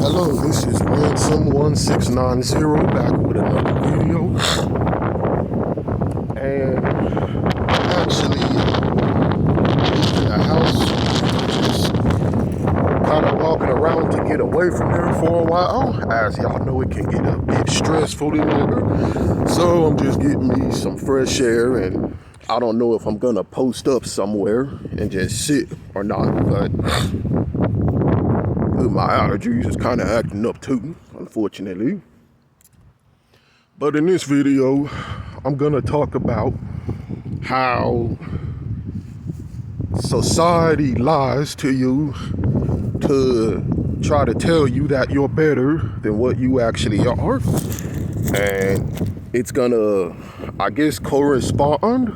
Hello, this is Ransom1690 back with another video. And actually in the house, just kind of walking around to get away from there for a while. As y'all know, it can get a bit stressful in there. So I'm just getting me some fresh air, and I don't know if I'm gonna post up somewhere and just sit or not, but my allergies is kind of acting up too, unfortunately. But in this video, I'm gonna talk about how society lies to you to try to tell you that you're better than what you actually are. And it's gonna, I guess, correspond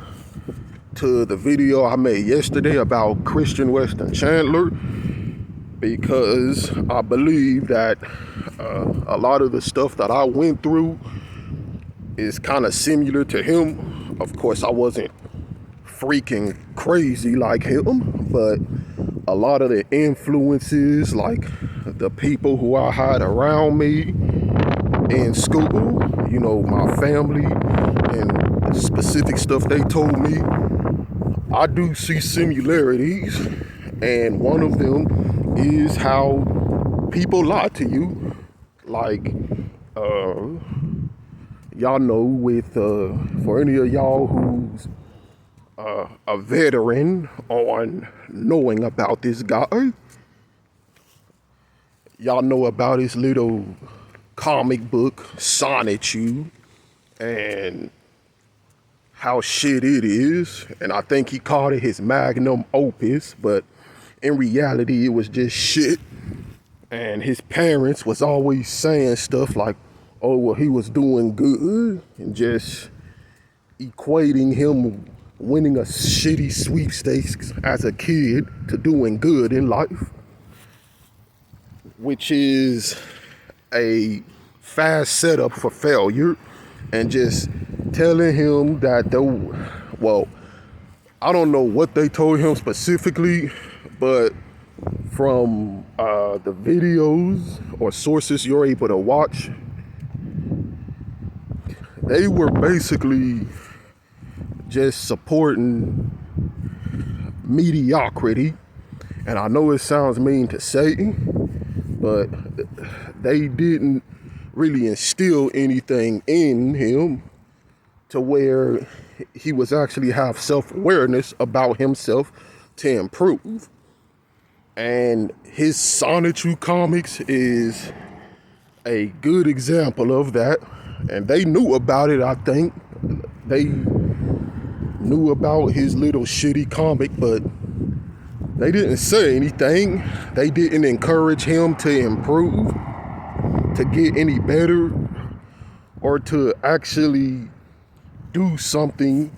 to the video I made yesterday about Christian Weston Chandler, because I believe that a lot of the stuff that I went through is kind of similar to him. Of course, I wasn't freaking crazy like him, but a lot of the influences, like the people who I had around me in school, you know, my family, and the specific stuff they told me, I do see similarities, and one of them is how people lie to you. Like, y'all know, with for any of y'all who's a veteran on knowing about this guy, y'all know about his little comic book Sonnet, and how shit it is. And I think he called it his magnum opus, but in reality it was just shit. And his parents was always saying stuff like, oh, well, he was doing good, and just equating him winning a shitty sweepstakes as a kid to doing good in life, which is a fast setup for failure. And just telling him that well, I don't know what they told him specifically, but from the videos or sources you're able to watch, they were basically just supporting mediocrity. And I know it sounds mean to say, but they didn't really instill anything in him to where he was actually have self-awareness about himself to improve. And his Sonnet comics is a good example of that. And they knew about it, I think. They knew about his little shitty comic, but they didn't say anything. They didn't encourage him to improve, to get any better, or to actually do something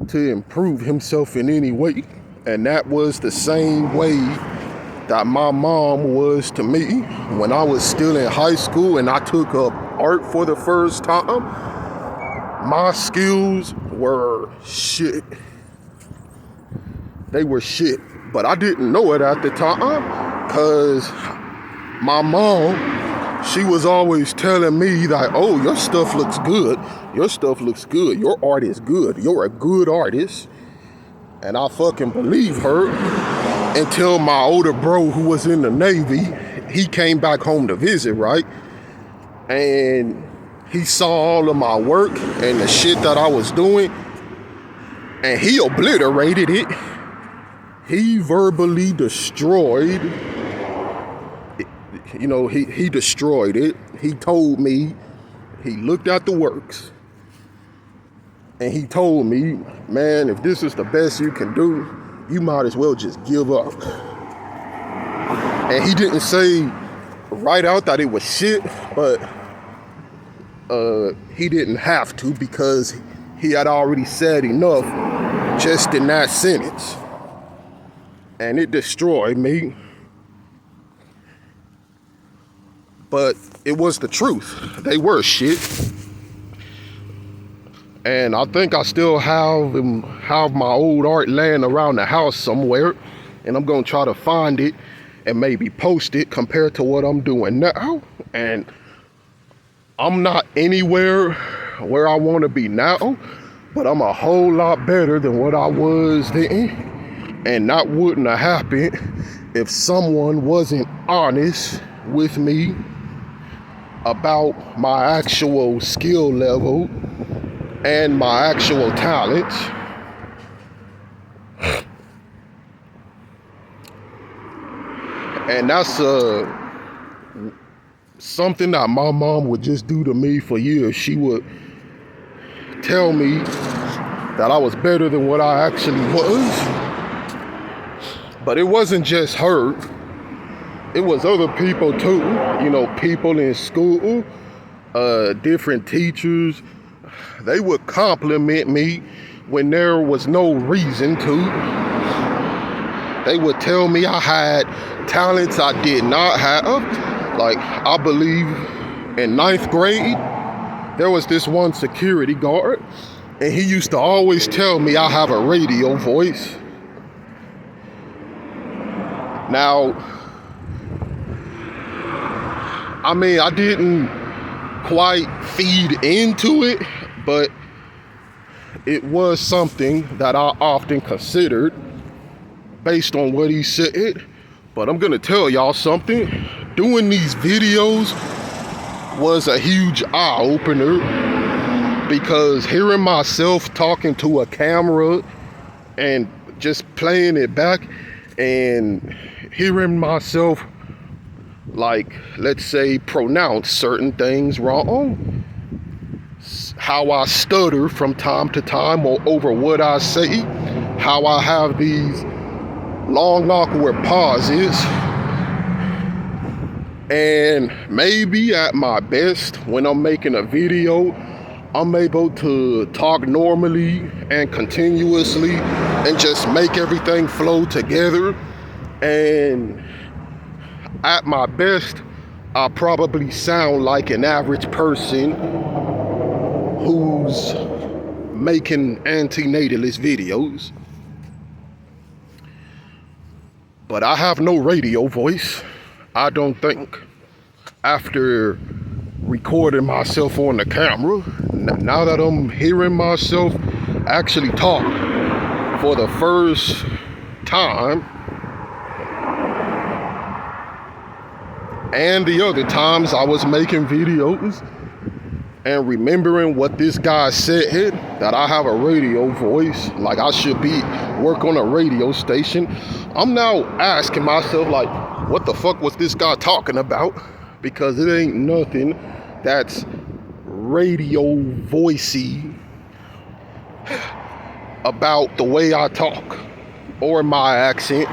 to improve himself in any way. And that was the same way that my mom was to me when I was still in high school and I took up art for the first time. My skills were shit. They were shit, but I didn't know it at the time, because my mom, she was always telling me that, oh, your stuff looks good. Your stuff looks good. Your art is good. You're a good artist. And I fucking believe her until my older bro, who was in the Navy, he came back home to visit, right? And he saw all of my work and the shit that I was doing, and he obliterated it. He verbally destroyed it. You know, he destroyed it. He told me, he looked at the works, and he told me, man, if this is the best you can do, you might as well just give up. And he didn't say right out that it was shit, but he didn't have to, because he had already said enough just in that sentence. And it destroyed me. But it was the truth. They were shit. And I think I still have my old art laying around the house somewhere, and I'm gonna try to find it and maybe post it compared to what I'm doing now. And I'm not anywhere where I want to be now, but I'm a whole lot better than what I was then. And that wouldn't have happened if someone wasn't honest with me about my actual skill level and my actual talents. And that's something that my mom would just do to me for years. She would tell me that I was better than what I actually was. But it wasn't just her. It was other people too. You know, people in school, different teachers. They would compliment me when there was no reason to. They would tell me I had talents I did not have. Like, I believe in 9th grade, there was this one security guard, and he used to always tell me I have a radio voice. Now, I mean, I didn't quite feed into it, but it was something that I often considered based on what he said. But I'm gonna tell y'all something. Doing these videos was a huge eye-opener, because hearing myself talking to a camera and just playing it back and hearing myself, like, let's say, pronounce certain things wrong, how I stutter from time to time or over what I say, how I have these long awkward pauses, and maybe at my best when I'm making a video, I'm able to talk normally and continuously and just make everything flow together. And at my best, I probably sound like an average person who's making antinatalist videos. But I have no radio voice, I don't think. After recording myself on the camera, now that I'm hearing myself actually talk for the first time, and the other times I was making videos and remembering what this guy said, that I have a radio voice, like I should work on a radio station, I'm now asking myself, like, what the fuck was this guy talking about? Because it ain't nothing that's radio voicey about the way I talk, or my accent,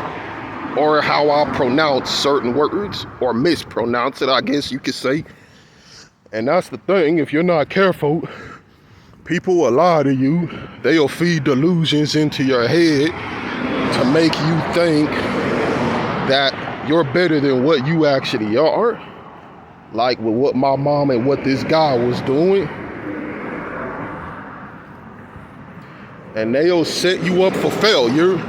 or how I pronounce certain words, or mispronounce it, I guess you could say. And that's the thing, if you're not careful, people will lie to you. They'll feed delusions into your head to make you think that you're better than what you actually are. Like with what my mom and what this guy was doing. And they'll set you up for failure.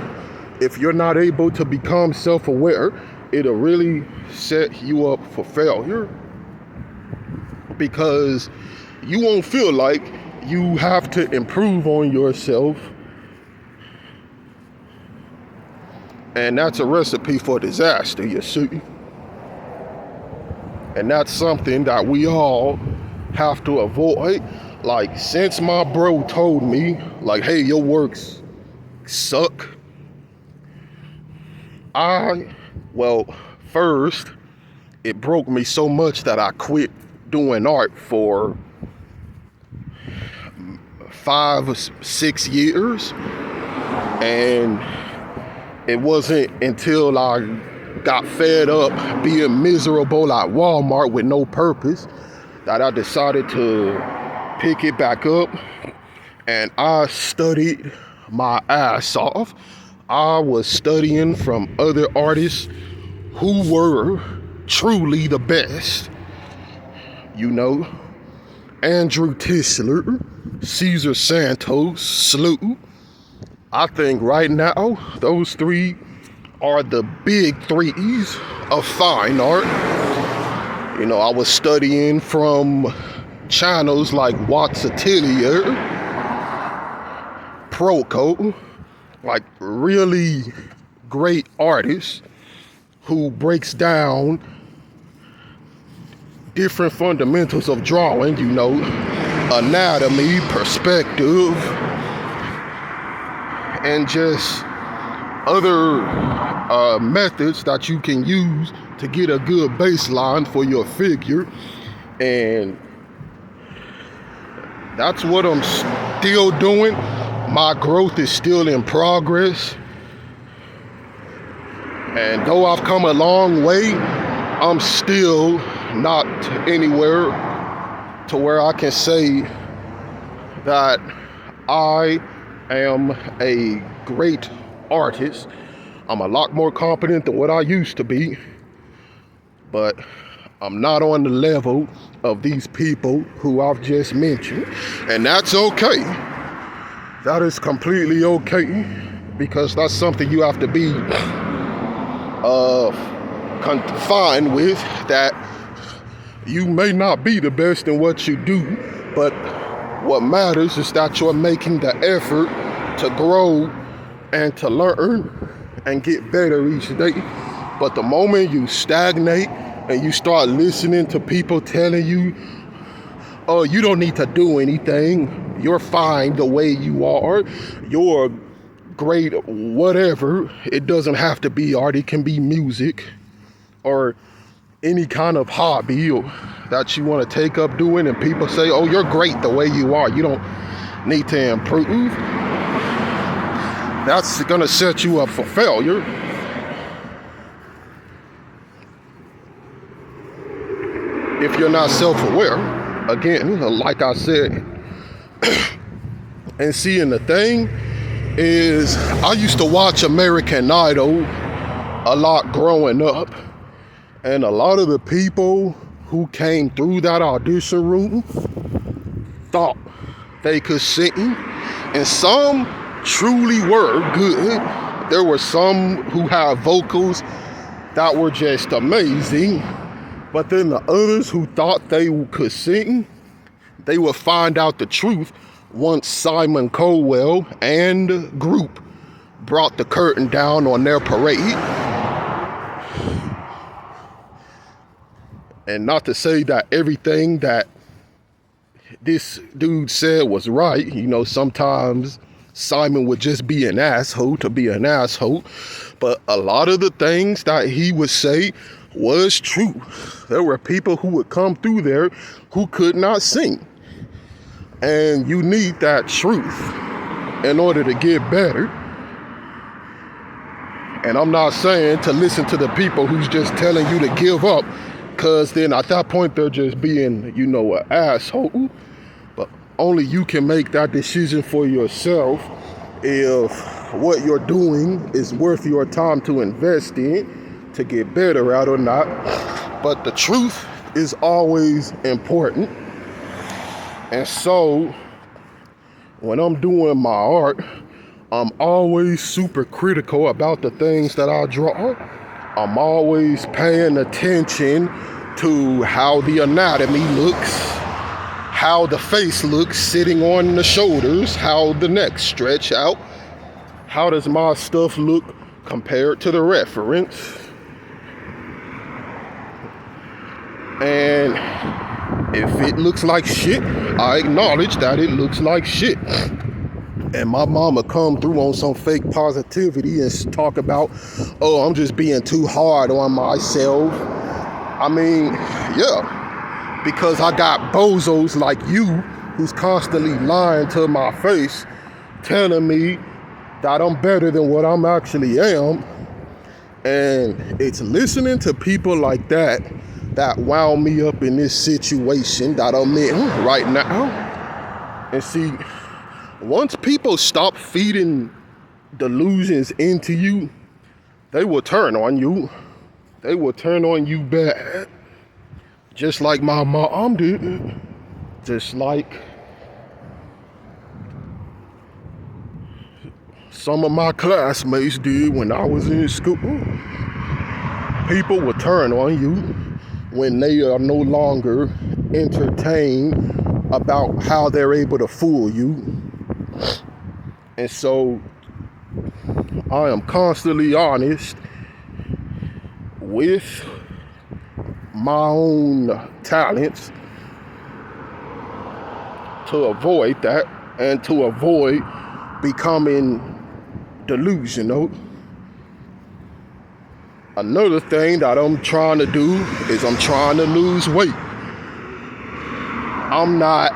If you're not able to become self-aware, it'll really set you up for failure. Because you won't feel like you have to improve on yourself. And that's a recipe for disaster, you see. And that's something that we all have to avoid. Like, since my bro told me, like, hey, your works suck, first, it broke me so much that I quit doing art for 5 or 6 years. And it wasn't until I got fed up being miserable at Walmart with no purpose that I decided to pick it back up. And I studied my ass off. I was studying from other artists who were truly the best. You know, Andrew Tisler, Cesar Santos, Slew. I think right now, those 3 are the big threes of fine art. You know, I was studying from channels like Watts Atelier, Proco, like really great artists who breaks down different fundamentals of drawing, you know, anatomy, perspective, and just other methods that you can use to get a good baseline for your figure. And that's what I'm still doing. My growth is still in progress. And though I've come a long way, I'm still not anywhere to where I can say that I am a great artist. I'm a lot more competent than what I used to be, but I'm not on the level of these people who I've just mentioned, and that's okay. That is completely okay, because that's something you have to be confined with, that you may not be the best in what you do, but what matters is that you're making the effort to grow and to learn and get better each day. But the moment you stagnate and you start listening to people telling you, oh, you don't need to do anything, you're fine the way you are, you're great, whatever. It doesn't have to be art, it can be music or any kind of hobby that you want to take up doing, and people say, oh, you're great the way you are, you don't need to improve. That's gonna set you up for failure. If you're not self-aware, again, like I said. And seeing the thing is, I used to watch American Idol a lot growing up, and a lot of the people who came through that audition room thought they could sing, and some truly were good. There were some who had vocals that were just amazing, but then the others who thought they could sing, they would find out the truth once Simon Cowell and group brought the curtain down on their parade. And not to say that everything that this dude said was right. You know, sometimes Simon would just be an asshole to be an asshole. But a lot of the things that he would say was true. There were people who would come through there who could not sing. And you need that truth in order to get better. And I'm not saying to listen to the people who's just telling you to give up, because then at that point they're just being, you know, an asshole. But only you can make that decision for yourself if what you're doing is worth your time to invest in to get better at or not. But the truth is always important. And so when I'm doing my art, I'm always super critical about the things that I draw. I'm always paying attention to how the anatomy looks, how the face looks sitting on the shoulders, how the neck stretch out, how does my stuff look compared to the reference. And if it looks like shit, I acknowledge that it looks like shit. And my mama come through on some fake positivity and talk about, oh, I'm just being too hard on myself. I mean, yeah, because I got bozos like you who's constantly lying to my face, telling me that I'm better than what I'm actually am. And it's listening to people like that that wound me up in this situation that I'm in right now. And see, once people stop feeding delusions into you, they will turn on you. They will turn on you bad. Just like my mom did. Just like some of my classmates did when I was in school. People will turn on you when they are no longer entertained about how they're able to fool you. And so I am constantly honest with my own talents to avoid that and to avoid becoming delusional. Another thing that I'm trying to do is I'm trying to lose weight. I'm not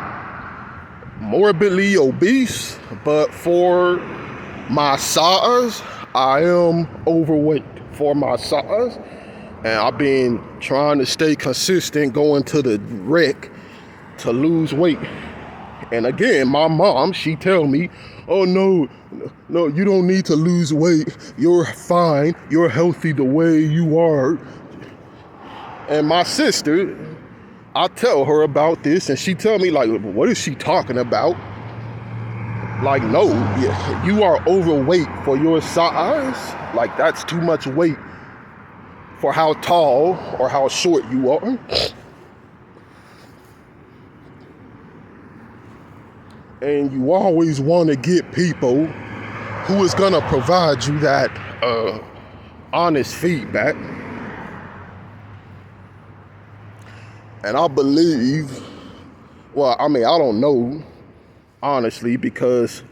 morbidly obese, but for my size, I am overweight for my size. And I've been trying to stay consistent going to the rec to lose weight. And again, my mom, she tell me, oh no, you don't need to lose weight. You're fine. You're healthy the way you are. And my sister, I tell her about this and she tell me like, what is she talking about? Like, no, you are overweight for your size. Like, that's too much weight for how tall or how short you are. And you always want to get people who is going to provide you that honest feedback. And I believe, well, I mean, I don't know, honestly, because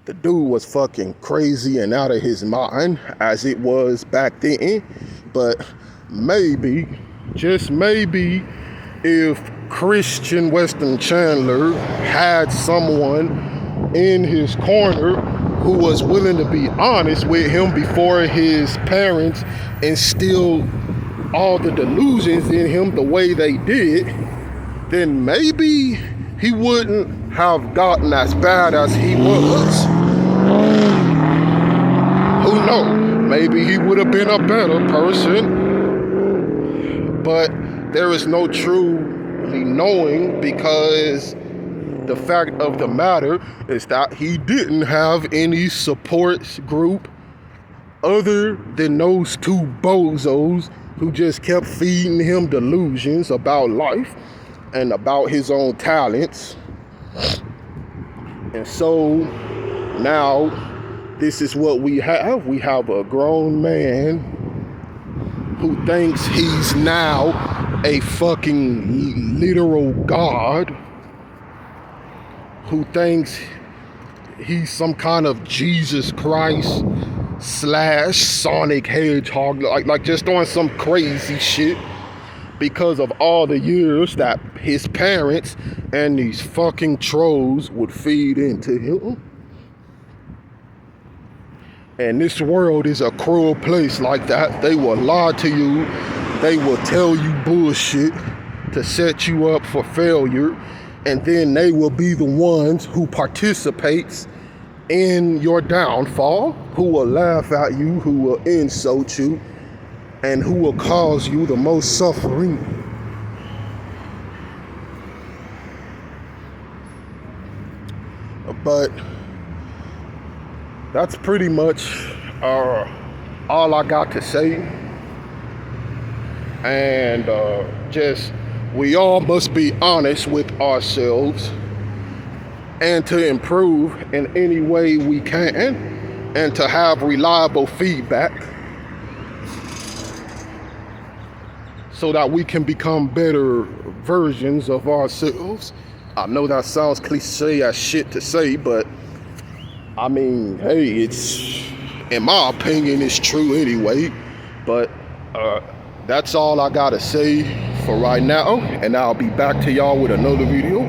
the dude was fucking crazy and out of his mind as it was back then. But maybe, just maybe, if Christian Weston Chandler had someone in his corner who was willing to be honest with him before his parents instilled all the delusions in him the way they did, then maybe he wouldn't have gotten as bad as he was. Who knows? Maybe he would have been a better person. But there is no truly knowing, because the fact of the matter is that he didn't have any support group other than those two bozos who just kept feeding him delusions about life and about his own talents. And so now this is what we have. We have a grown man who thinks he's now a fucking literal god, who thinks he's some kind of Jesus Christ / Sonic Hedgehog, like just doing some crazy shit because of all the years that his parents and these fucking trolls would feed into him. And this world is a cruel place like that. They will lie to you. They will tell you bullshit to set you up for failure. And then they will be the ones who participates in your downfall, who will laugh at you, who will insult you, and who will cause you the most suffering. But that's pretty much all I got to say. And just, we all must be honest with ourselves and to improve in any way we can and to have reliable feedback so that we can become better versions of ourselves. I know that sounds cliche as shit to say, but I mean, hey, it's, in my opinion, it's true anyway. But that's all I gotta say for right now, and I'll be back to y'all with another video.